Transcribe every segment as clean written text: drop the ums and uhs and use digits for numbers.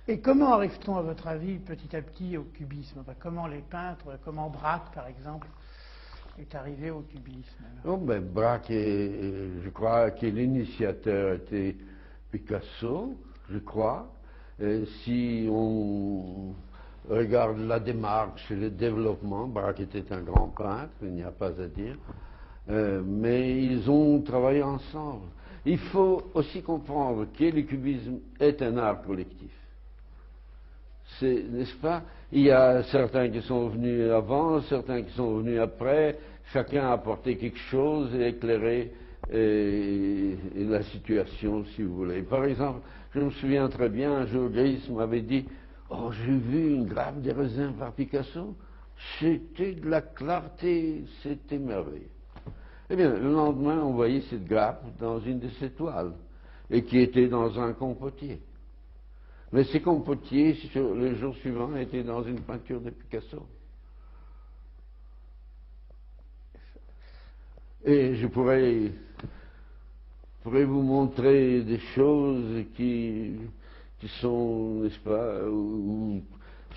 Et comment arrive-t-on, à votre avis, petit à petit au cubisme? Enfin, comment les peintres, comment Braque, par exemple, est arrivé au cubisme? Oh, ben, Braque, je crois que l'initiateur était Picasso, je crois. Si on regarde la démarche et le développement, Braque était un grand peintre, il n'y a pas à dire, mais ils ont travaillé ensemble. Il faut aussi comprendre que le cubisme est un art collectif. N'est-ce pas? Il y a certains qui sont venus avant, certains qui sont venus après, chacun a apporté quelque chose et éclairé la situation, si vous voulez. Par exemple, je me souviens très bien, un jour, Gris m'avait dit: oh, j'ai vu une grappe des raisins par Picasso, c'était de la clarté, c'était merveilleux. Eh bien, le lendemain, on voyait cette grappe dans une de ses toiles, et qui était dans un compotier. Mais ces compotiers, le jour suivant, étaient dans une peinture de Picasso. Et je pourrais vous montrer des choses qui sont, n'est-ce pas, où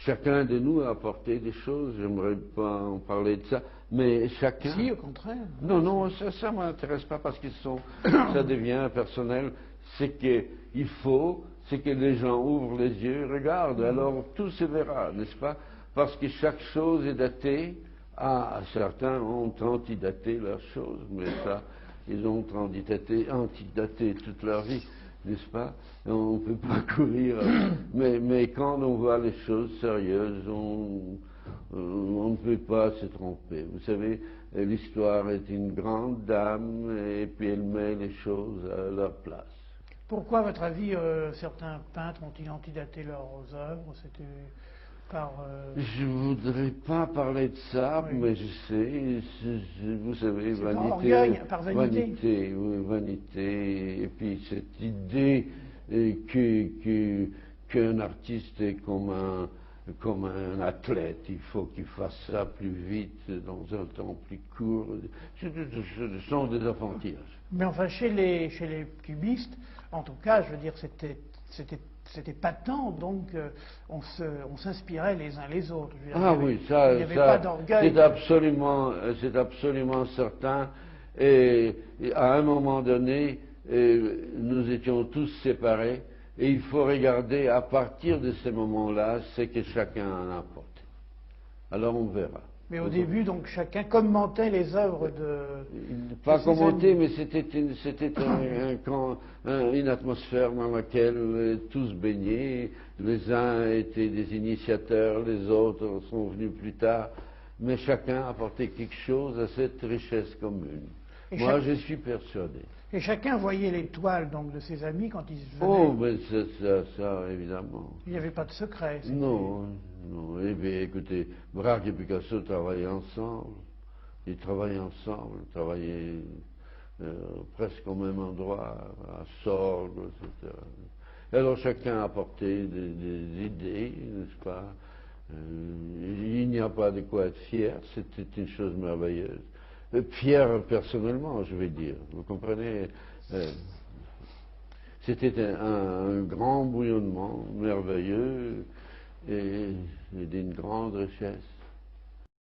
chacun de nous a apporté des choses. J'aimerais pas en parler de ça, mais chacun... Si, au contraire. Non, non, ça ne m'intéresse pas parce que ça devient personnel. C'est qu'il faut, c'est que les gens ouvrent les yeux, regardent, alors tout se verra, n'est-ce pas? Parce que chaque chose est datée. Certains ont antidaté leurs choses, mais ça, ils ont antidaté toute leur vie, n'est-ce pas? On ne peut pas courir. Mais quand on voit les choses sérieuses, on ne peut pas se tromper. Vous savez, l'histoire est une grande dame et puis elle met les choses à leur place. Pourquoi, à votre avis, certains peintres ont-ils antidaté leurs œuvres? C'était par... Je ne voudrais pas parler de ça, oui. mais je sais, vous savez, vanité. Par orgueil, par vanité. Vanité, oui, vanité. Et puis cette idée qu'un artiste est comme un athlète, il faut qu'il fasse ça plus vite, dans un temps plus court. Ce sont des enfantillages. Mais enfin, chez les cubistes, en tout cas, je veux dire, c'était patent, donc on s'inspirait les uns les autres. Je veux dire, Oui, ça, il n'y avait pas d'orgueil. C'est absolument certain. Et à un moment donné, nous étions tous séparés, et il faut regarder à partir de ces moments-là ce que chacun en a apporté. Alors on verra. Mais au début, donc, chacun commentait les œuvres Pas commenter, mais c'était une atmosphère dans laquelle tous baignaient. Les uns étaient des initiateurs, les autres sont venus plus tard, mais chacun apportait quelque chose à cette richesse commune. Moi, je suis persuadé. Et chacun voyait les toiles donc, de ses amis quand ils venaient. Oh, mais ça, évidemment. Il n'y avait pas de secret. Non. Eh bien, écoutez, Braque et Picasso travaillaient ensemble. Ils travaillaient ensemble, presque au même endroit, à Sorgue, etc. Alors chacun apportait des idées, n'est-ce pas? Il n'y a pas de quoi être fier, c'était une chose merveilleuse. Fier personnellement, je vais dire, vous comprenez? C'était un grand bouillonnement merveilleux et d'une grande richesse.